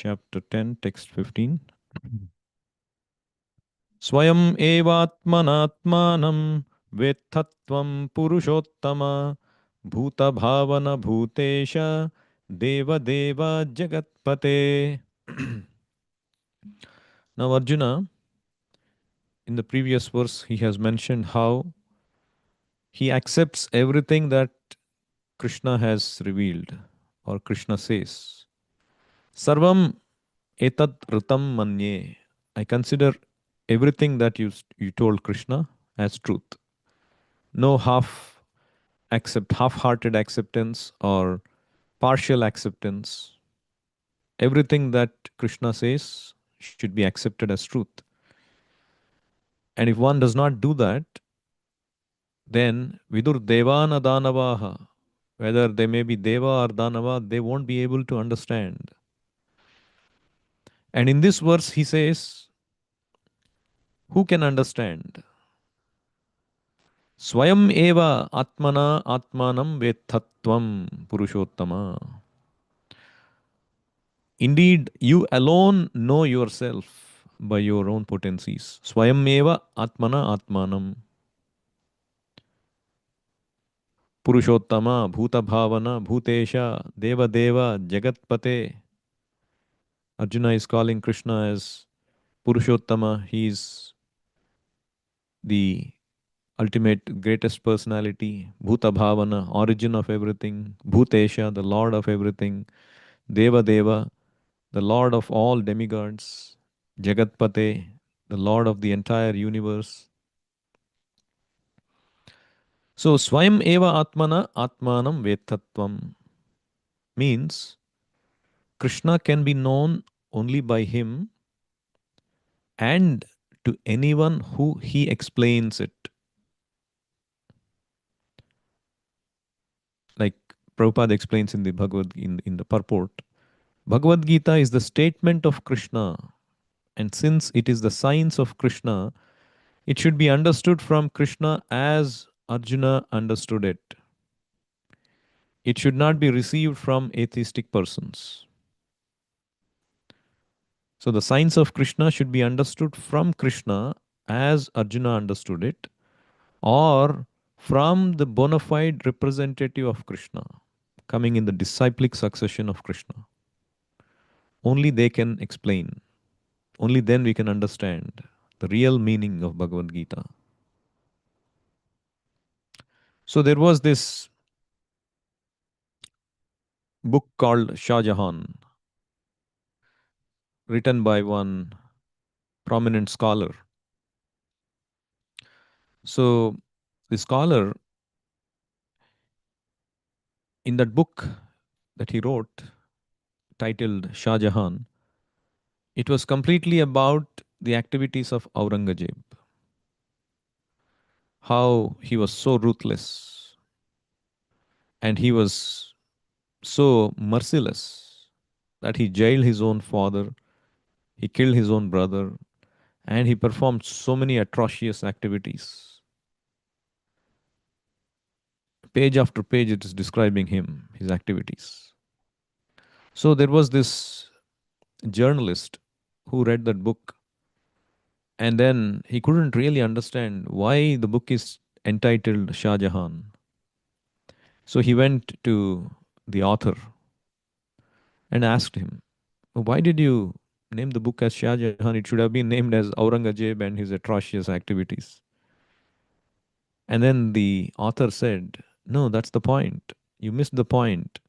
chapter 10, text 15. Swayam evatmanatmanam vettatvam purushottama bhuta bhavana bhutesha deva deva jagatpate. Now Arjuna, in the previous verse, he has mentioned how he accepts everything that Krishna has revealed or Krishna says. Sarvam etat ritam manye. I consider everything that you told Krishna as truth. No half-hearted acceptance or partial acceptance. Everything that Krishna says should be accepted as truth. And if one does not do that, then vidur devana danavaha, whether they may be deva or danava, they won't be able to understand. And in this verse, he says, who can understand? Swayam eva atmana atmanam vettatvam purushottama. Indeed, you alone know yourself by your own potencies. Swayam eva atmana atmanam purushottama bhuta bhavana bhutesha deva deva jagatpate. Arjuna is calling Krishna as Purushottama. He is the ultimate greatest personality. Bhuta bhavana, origin of everything. Bhutesha, the lord of everything. Deva deva, the lord of all demigods. Jagatpate, the lord of the entire universe. So Swayam eva atmana atmanam vetatvam means Krishna can be known only by him and to anyone who he explains it. Like Prabhupada explains in the Bhagavad in the purport, Bhagavad Gita is the statement of Krishna, and since it is the science of Krishna, it should be understood from Krishna as Arjuna understood it. It should not be received from atheistic persons. So the science of Krishna should be understood from Krishna as Arjuna understood it, or from the bona fide representative of Krishna, coming in the disciplic succession of Krishna. Only they can explain. Only then we can understand the real meaning of Bhagavad Gita. So there was this book called Shah Jahan, written by one prominent scholar. So the scholar, in that book that he wrote, titled Shah Jahan, it was completely about the activities of Aurangzeb. How he was so ruthless and he was so merciless that he jailed his own father, he killed his own brother, and he performed so many atrocious activities. Page after page, it is describing him, his activities. So there was this journalist who read that book, and then he couldn't really understand why the book is entitled Shah Jahan. So he went to the author and asked him, why did you name the book as Shah Jahan? It should have been named as Aurangzeb and his atrocious activities. And then the author said, no, that's the point. You missed the point.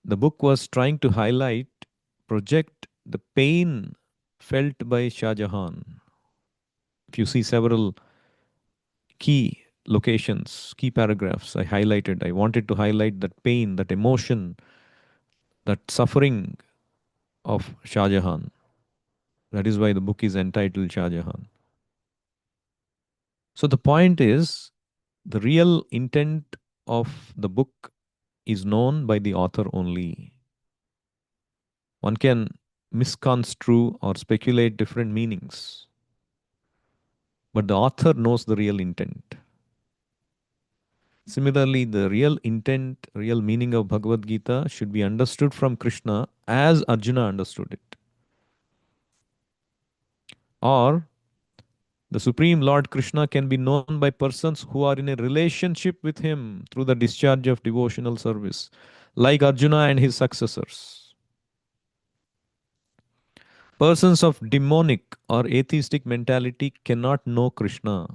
The book was trying to highlight, project the pain felt by Shah Jahan. If you see several key locations, key paragraphs I highlighted, I wanted to highlight that pain, that emotion, that suffering of Shah Jahan. That is why the book is entitled Shah Jahan. So the point is, the real intent of the book is known by the author only. One can misconstrue or speculate different meanings, but the author knows the real intent. Similarly, the real intent, real meaning of Bhagavad Gita should be understood from Krishna as Arjuna understood it. Or the Supreme Lord Krishna can be known by persons who are in a relationship with him through the discharge of devotional service, like Arjuna and his successors. Persons of demonic or atheistic mentality cannot know Krishna.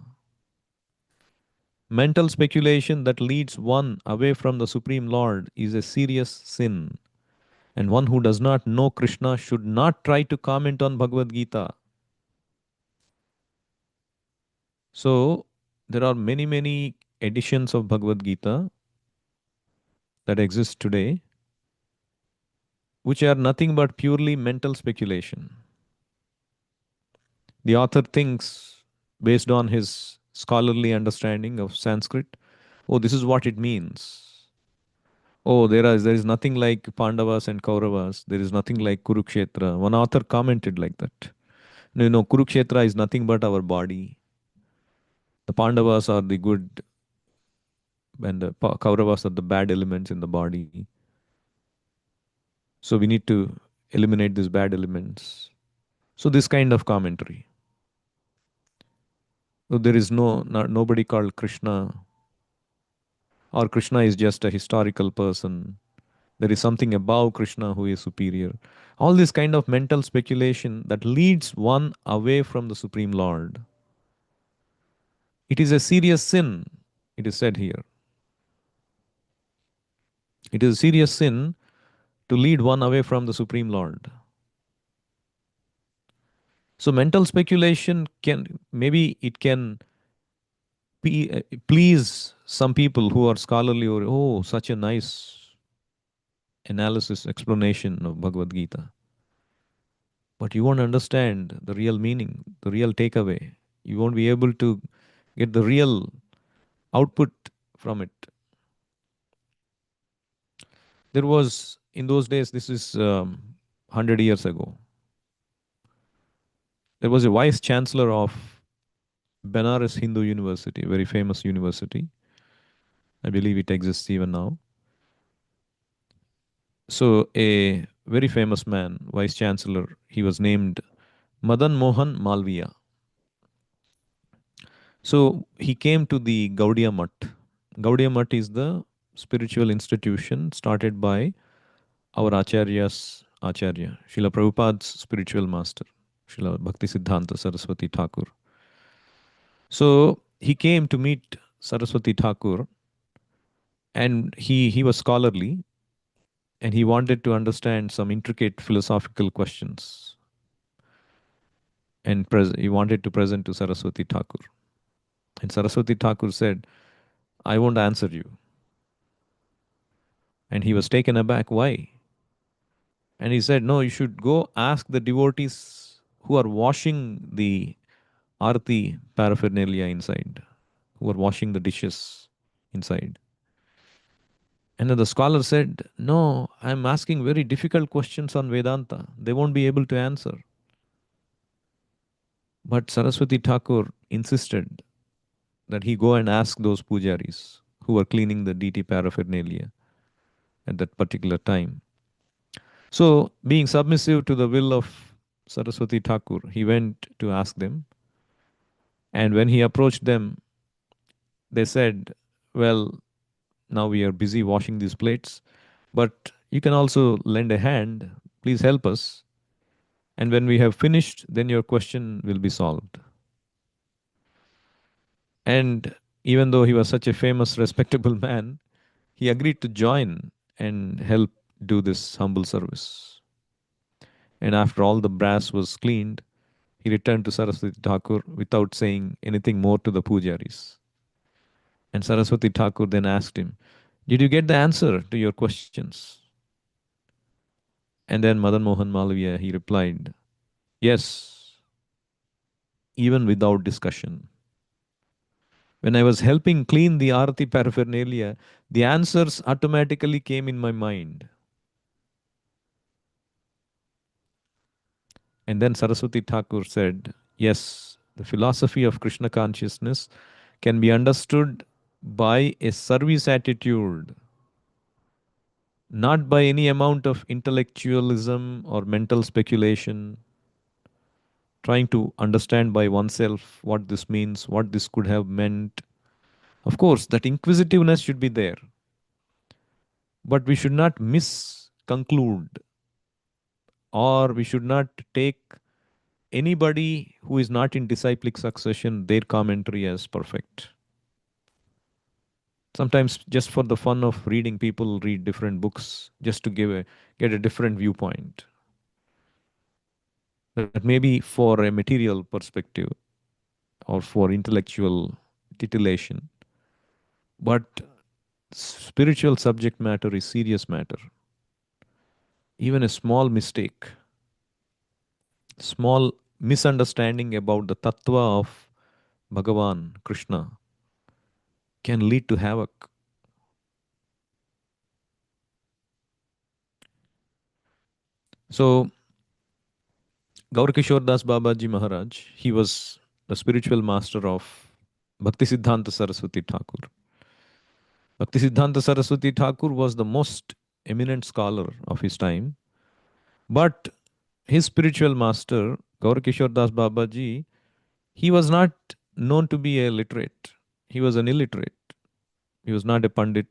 Mental speculation that leads one away from the Supreme Lord is a serious sin, and one who does not know Krishna should not try to comment on Bhagavad Gita. So, there are many, many editions of Bhagavad Gita that exist today, which are nothing but purely mental speculation. The author thinks, based on his scholarly understanding of Sanskrit, oh, this is what it means. Oh, there is nothing like Pandavas and Kauravas. There is nothing like Kurukshetra. One author commented like that. No, no, Kurukshetra is nothing but our body. The Pandavas are the good, and the Kauravas are the bad elements in the body. So we need to eliminate these bad elements. So this kind of commentary. So there is nobody called Krishna, or Krishna is just a historical person. There is something above Krishna who is superior. All this kind of mental speculation that leads one away from the Supreme Lord. It is a serious sin, it is said here. It is a serious sin to lead one away from the Supreme Lord. So mental speculation can, maybe it can please some people who are scholarly, or oh, such a nice analysis explanation of Bhagavad Gita. But you won't understand the real meaning, the real takeaway. You won't be able to get the real output from it. There was, in those days, this is 100 years ago, there was a vice chancellor of Benares Hindu University, a very famous university. I believe it exists even now. So, a very famous man, vice chancellor, he was named Madan Mohan Malviya. So, he came to the Gaudiya Mutt. Gaudiya Mutt is the spiritual institution started by our Acharya's Acharya, Srila Prabhupada's spiritual master, Srila Bhakti Siddhanta Saraswati Thakur. So, he came to meet Saraswati Thakur, and he was scholarly, and he wanted to understand some intricate philosophical questions, and he wanted to present to Saraswati Thakur. And Saraswati Thakur said, I won't answer you. And he was taken aback. Why? And he said, no, you should go ask the devotees who are washing the arati paraphernalia inside, who are washing the dishes inside. And then the scholar said, no, I'm asking very difficult questions on Vedanta. They won't be able to answer. But Saraswati Thakur insisted that he go and ask those pujaris who were cleaning the deity paraphernalia at that particular time. So, being submissive to the will of Saraswati Thakur, he went to ask them. And when he approached them, they said, well, now we are busy washing these plates, but you can also lend a hand. Please help us. And when we have finished, then your question will be solved. And even though he was such a famous, respectable man, he agreed to join and help do this humble service. And after all the brass was cleaned, he returned to Saraswati Thakur without saying anything more to the pujaris. And Saraswati Thakur then asked him, did you get the answer to your questions? And then Madan Mohan Malviya, he replied, yes, even without discussion. When I was helping clean the Arati paraphernalia, the answers automatically came in my mind. And then Saraswati Thakur said, yes, the philosophy of Krishna consciousness can be understood by a service attitude, not by any amount of intellectualism or mental speculation, trying to understand by oneself what this means, what this could have meant. Of course, that inquisitiveness should be there, but we should not misconclude, or we should not take anybody who is not in disciplic succession, their commentary as perfect. Sometimes, just for the fun of reading, people read different books just to get a different viewpoint. That may be for a material perspective or for intellectual titillation, but spiritual subject matter is serious matter. Even a small mistake, small misunderstanding about the tattva of Bhagavan, Krishna, can lead to havoc. So, Gaurkishore Das Babaji Maharaj, he was the spiritual master of Bhaktisiddhanta Saraswati Thakur. Bhaktisiddhanta Saraswati Thakur was the most eminent scholar of his time, but his spiritual master, Gaurkishore Das Babaji, he was not known to be a literate. He was an illiterate. He was not a pandit.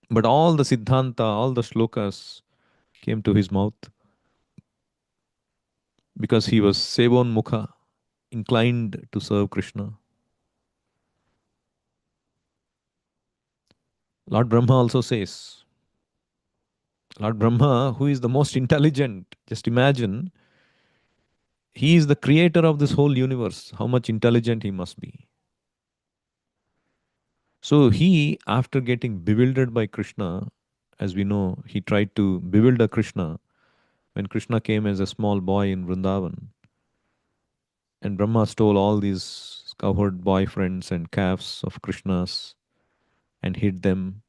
But all the Siddhanta, all the shlokas came to his mouth because he was Sevon Mukha, inclined to serve Krishna. Lord Brahma also says, Lord Brahma, who is the most intelligent, just imagine, he is the creator of this whole universe. How much intelligent he must be. So he, after getting bewildered by Krishna, as we know, he tried to bewilder Krishna when Krishna came as a small boy in Vrindavan. And Brahma stole all these cowherd boyfriends and calves of Krishna's and hid them.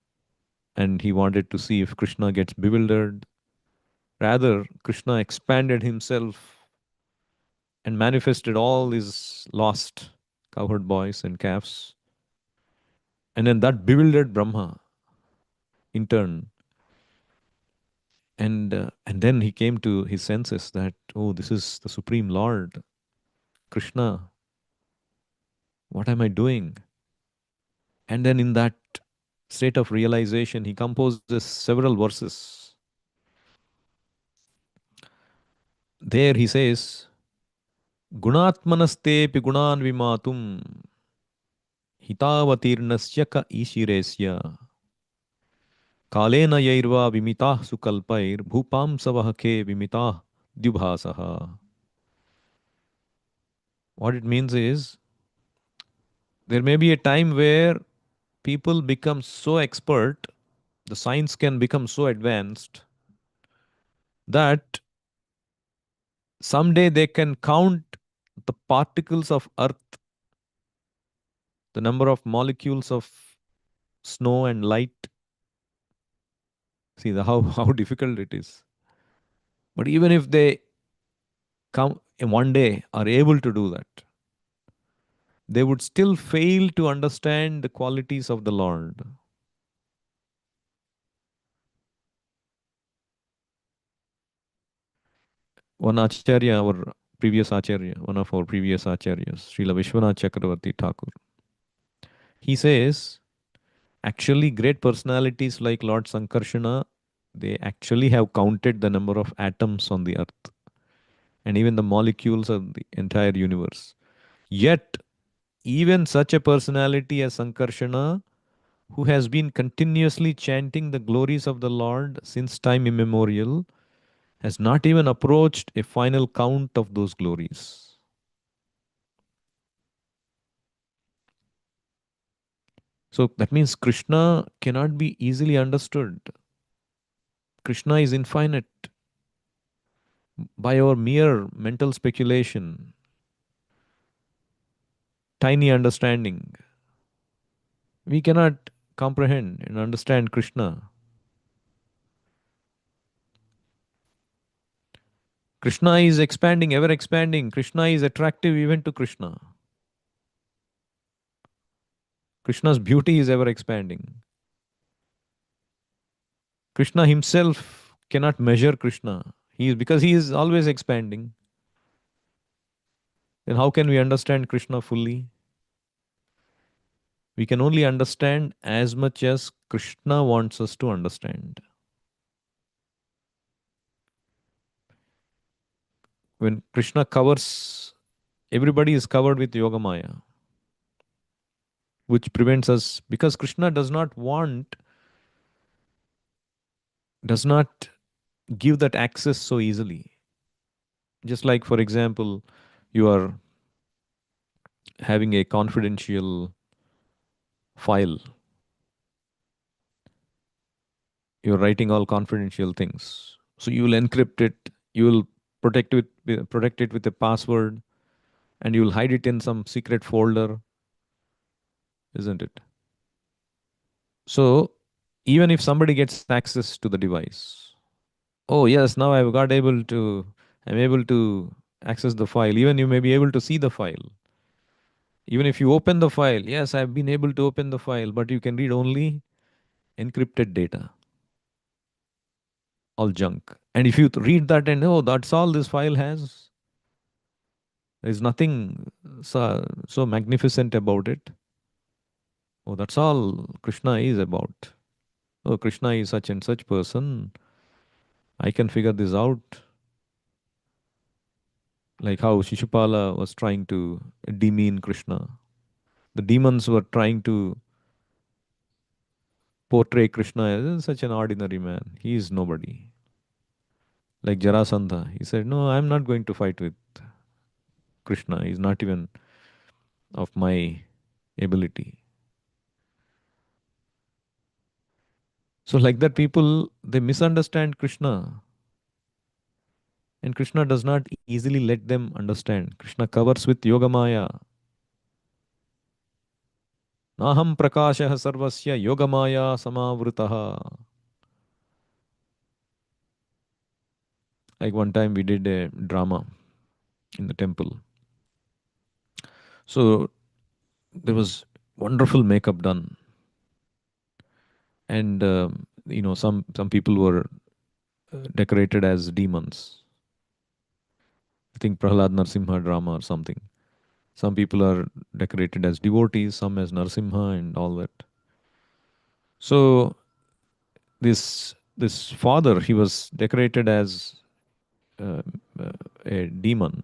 And he wanted to see if Krishna gets bewildered. Rather, Krishna expanded himself and manifested all these lost cowherd boys and calves. And then that bewildered Brahma in turn. And then he came to his senses that, oh, this is the Supreme Lord, Krishna. What am I doing? And then in that state of realization, he composes several verses. There he says, Gunatmanastepi gunan vimatum hitavatirnasya ka ishiresya kalena yairva vimitah sukalpair bhupam savahake vimitah dyubhasaha. What it means is, there may be a time where people become so expert, the science can become so advanced that someday they can count the particles of earth, the number of molecules of snow and light. See how difficult it is. But even if they come one day are able to do that, they would still fail to understand the qualities of the Lord. One Acharya, one of our previous Acharyas, Srila Vishwanath Chakravarti Thakur, he says, actually, great personalities like Lord Sankarshana, they actually have counted the number of atoms on the earth and even the molecules of the entire universe. Yet, even such a personality as Sankarshana, who has been continuously chanting the glories of the Lord since time immemorial, has not even approached a final count of those glories. So that means Krishna cannot be easily understood. Krishna is infinite. By our mere mental speculation, tiny understanding, we cannot comprehend and understand Krishna. Krishna is expanding, ever expanding. Krishna is attractive even to Krishna. Krishna's beauty is ever expanding. Krishna himself cannot measure Krishna. He is because he is always expanding. Then how can we understand Krishna fully? We can only understand as much as Krishna wants us to understand. When Krishna covers, everybody is covered with Yogamaya, which prevents us because Krishna does not give that access so easily. Just like, for example, you are having a confidential file, you're writing all confidential things. So you will encrypt it, you will protect it with a password, and you will hide it in some secret folder, isn't it? So even if somebody gets access to the device, oh yes, now I'm able to access the file. Even you may be able to see the file. Even if you open the file, yes, I've been able to open the file, but you can read only encrypted data, all junk. And if you read that and oh, that's all this file has, there's nothing so magnificent about it. Oh, that's all Krishna is about. Oh, Krishna is such and such person. I can figure this out. Like how Shishupala was trying to demean Krishna. The demons were trying to portray Krishna as such an ordinary man. He is nobody. Like Jarasandha, he said, no, I'm not going to fight with Krishna. He's not even of my ability. So, like that, people they misunderstand Krishna, and Krishna does not easily let them understand. Krishna covers with Yogamaya. Naham prakashah sarvasya Yogamaya samavritaha. Like one time we did a drama in the temple. So there was wonderful makeup done, and some people were decorated as demons. I think Prahlad Narsimha drama or something. Some people are decorated as devotees, some as Narsimha and all that. So this father, he was decorated as uh, uh, a demon,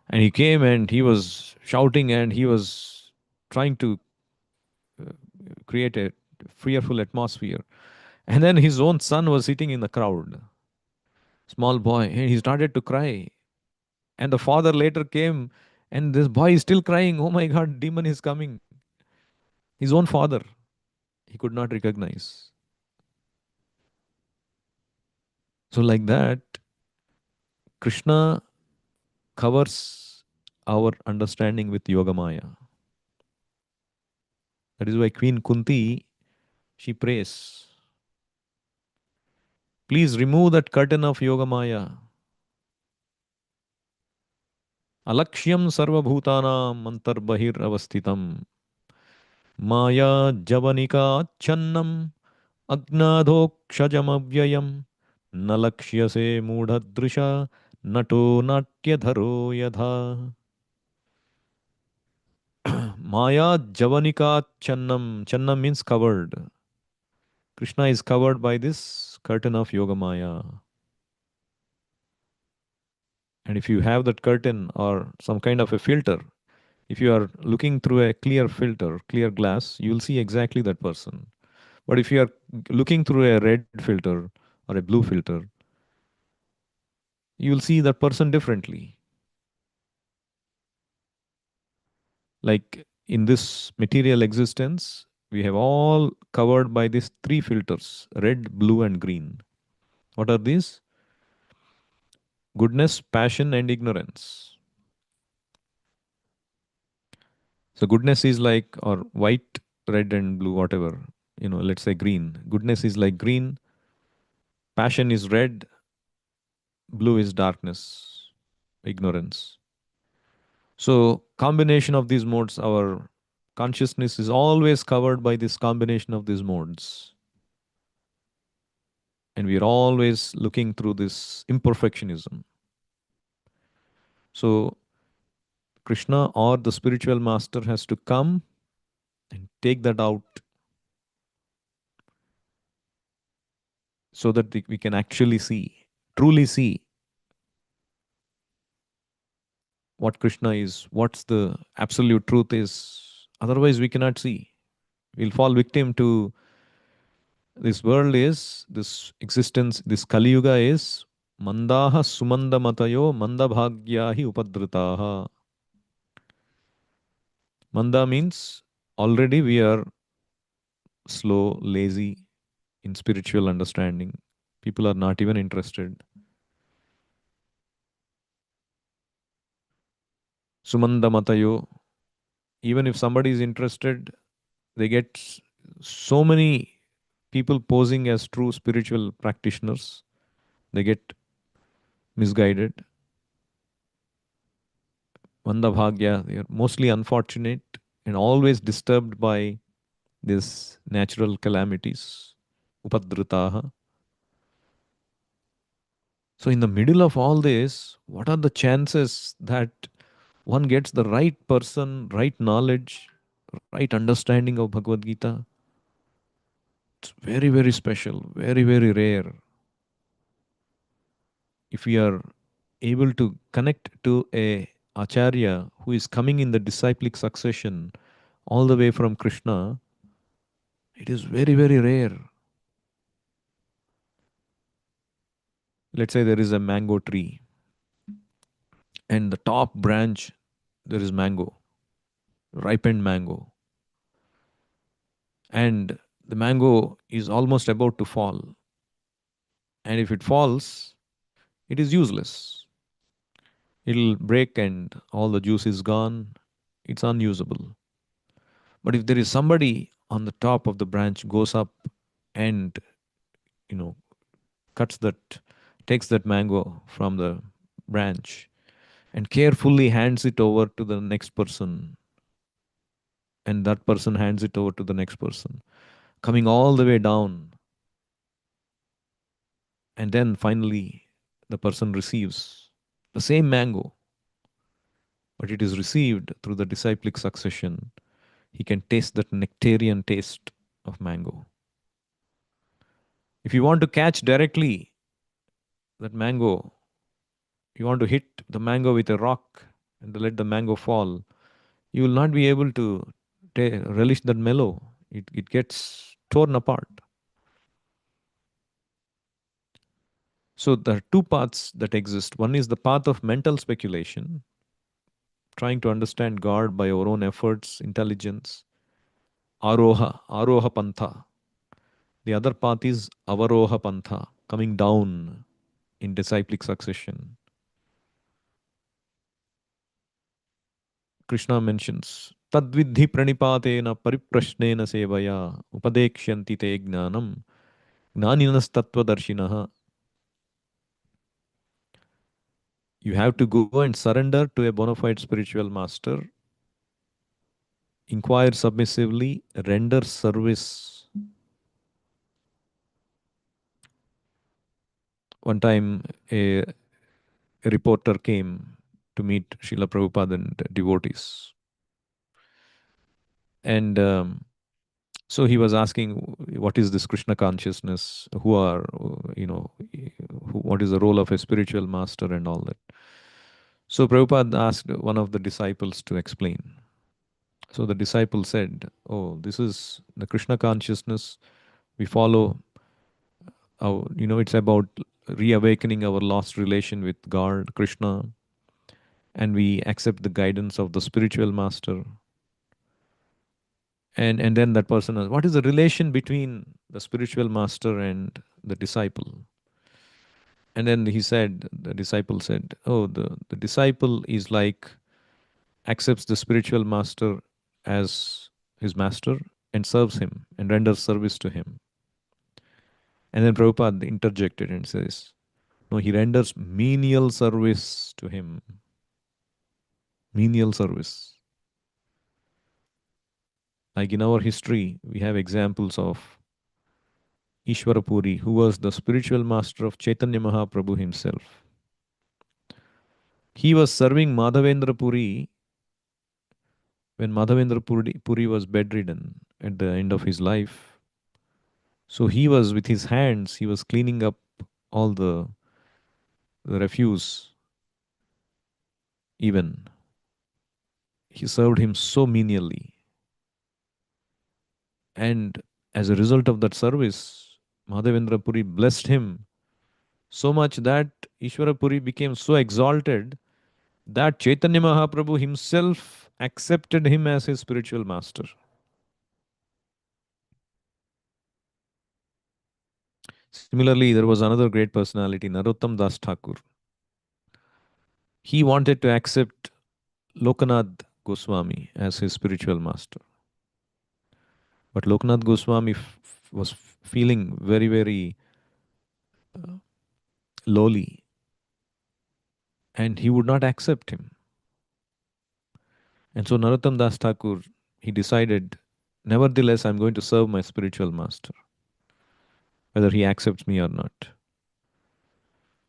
and he came and he was shouting and he was trying to create a fearful atmosphere. And then his own son was sitting in the crowd, small boy, and he started to cry. And the father later came, and this boy is still crying. Oh my God, demon is coming. His own father, he could not recognize. So, like that, Krishna covers our understanding with Yogamaya. That is why Queen Kunti, she prays, please remove that curtain of Yogamaya. Alakshyam sarvabhutanam antarbahir avastitam. Maya javanika channam अज्ञाधोक्षजमव्ययम् न लक्ष्यसे मूढ़दृशा नटो नाट्यधरो यथा Maya Javanika Channam. Channam means covered. Krishna is covered by this curtain of Yoga Maya. And if you have that curtain or some kind of a filter, if you are looking through a clear filter, clear glass, you will see exactly that person. But if you are looking through a red filter or a blue filter, you will see that person differently. Like in this material existence, we have all covered by these three filters: red, blue, and green. What are these? Goodness, passion, and ignorance. So, goodness is like, or white, red, and blue, whatever, let's say green. Goodness is like green, passion is red, blue is darkness, ignorance. So, combination of these modes, our consciousness is always covered by this combination of these modes. And we are always looking through this imperfectionism. So, Krishna or the spiritual master has to come and take that out so that we can actually see, truly see what Krishna is, what's the absolute truth is. Otherwise, we cannot see. We'll fall victim to this world is, this existence, this Kali Yuga is Mandaha Sumanda Matayo Mandabhagyahi Upadritaha. Manda means already we are slow, lazy in spiritual understanding. People are not even interested. Sumanda Matayo, even if somebody is interested, they get so many people posing as true spiritual practitioners. They get misguided. Mandabhagya, they are mostly unfortunate and always disturbed by these natural calamities. Upadritaha. So, in the middle of all this, what are the chances that one gets the right person, right knowledge, right understanding of Bhagavad Gita? It's very, very special, very, very rare. If we are able to connect to a acharya who is coming in the disciplic succession all the way from Krishna, it is very, very rare. Let's say there is a mango tree, and the top branch there is mango, ripened mango, and the mango is almost about to fall. And if it falls, it is useless. It'll break and all the juice is gone. It's unusable. But if there is somebody on the top of the branch goes up and you know cuts that, takes that mango from the branch and carefully hands it over to the next person, and that person hands it over to the next person, coming all the way down, and then finally the person receives the same mango, but it is received through the disciplic succession. He can taste that nectarian taste of mango. If you want to catch directly that mango, you want to hit the mango with a rock and let the mango fall, you will not be able to relish that mellow. It gets torn apart. So there are two paths that exist. One is the path of mental speculation, trying to understand God by our own efforts, intelligence, aroha pantha. The other path is avaroha pantha, coming down in disciplic succession. Krishna mentions, Tadvidhi pranipatena pariprashnena sevaya upadekshanti te gnanam gnaninas tattvadarshinaha. You have to go and surrender to a bona fide spiritual master, inquire submissively, render service. One time, a reporter came to meet Srila Prabhupada and devotees. And so he was asking, what is this Krishna consciousness? Who are, what is the role of a spiritual master and all that? So Prabhupada asked one of the disciples to explain. So the disciple said, oh, this is the Krishna consciousness. We follow, it's about reawakening our lost relation with God, Krishna, and we accept the guidance of the spiritual master. And then that person asked, what is the relation between the spiritual master and the disciple? And then the disciple said, oh, the disciple is like, accepts the spiritual master as his master and serves him and renders service to him. And then Prabhupada interjected and says, no, he renders menial service to him. Menial service. Like in our history, we have examples of Ishwarapuri, who was the spiritual master of Chaitanya Mahaprabhu himself. He was serving Madhavendra Puri when Puri was bedridden at the end of his life. So he was with his hands, he was cleaning up all the refuse, even. He served him so menially. And as a result of that service, Madhavendra Puri blessed him so much that Ishwara Puri became so exalted that Chaitanya Mahaprabhu himself accepted him as his spiritual master. Similarly, there was another great personality, Narottam Das Thakur. He wanted to accept Lokanath Goswami as his spiritual master. But Lokanath Goswami was feeling very, very lowly and he would not accept him. And so Narottam Das Thakur, he decided, nevertheless, I'm going to serve my spiritual master, whether he accepts me or not.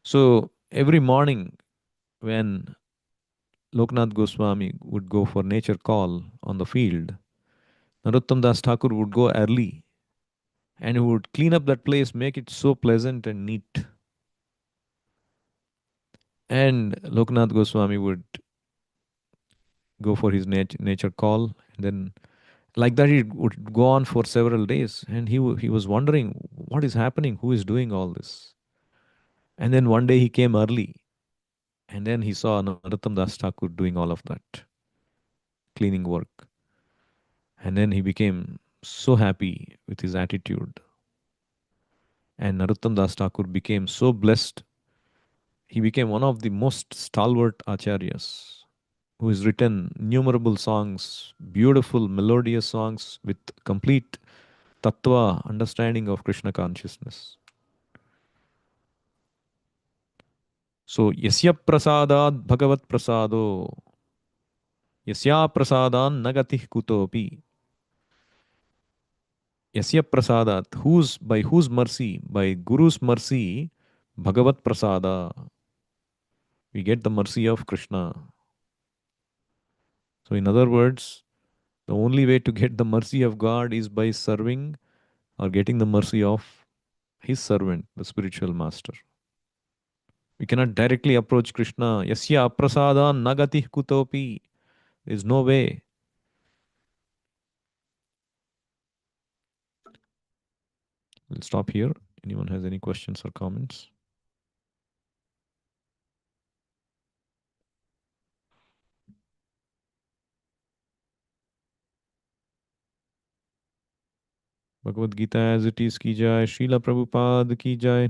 So every morning when Loknath Goswami would go for nature call on the field, Narottam Das Thakur would go early and he would clean up that place, make it so pleasant and neat. And Loknath Goswami would go for his nature call, and then like that it would go on for several days. And he was wondering what is happening, who is doing all this. And then one day he came early, and then he saw Narottam Das Thakur doing all of that cleaning work. And then he became so happy with his attitude. And Narottam Das Thakur became so blessed. He became one of the most stalwart acharyas who has written innumerable songs, beautiful melodious songs with complete tattva understanding of Krishna consciousness. So, yasya prasadad bhagavat prasado, yasya prasadan nagatih kutopi. Yasya prasadat, by whose mercy, by Guru's mercy, Bhagavat prasada, we get the mercy of Krishna. So, in other words, the only way to get the mercy of God is by serving or getting the mercy of his servant, the spiritual master. We cannot directly approach Krishna. Yasya aprasada nagati kutopi. There is no way. We'll stop here. Anyone has any questions or comments? Bhagavad Gita as it is ki jai. Srila Prabhupada ki jai.